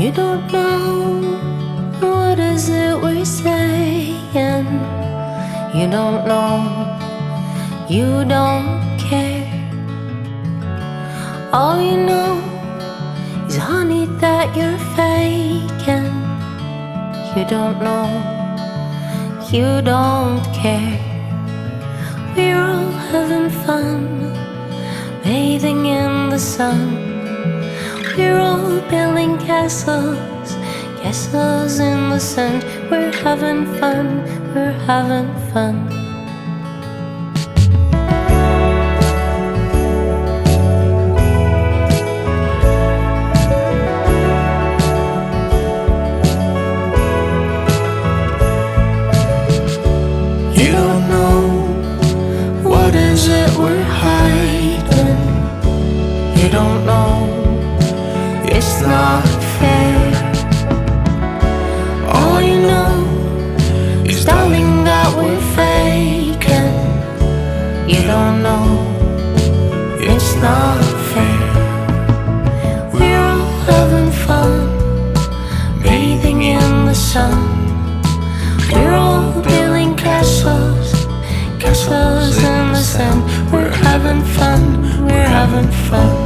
You don't know what is it we're saying. You don't know, you don't care. All you know is honey that you're faking. You don't know, you don't care. We're all having fun, bathing in the sun. We're all building castles, castles in the sand. We're having fun, we're having fun. You don't know what is it we're hiding. You don't know, it's not fair. All you know is, darling, that we're faking. You don't know, it's not fair. We're all having fun, bathing in the sun. We're all building castles, castles in the sand. We're having fun, we're having fun.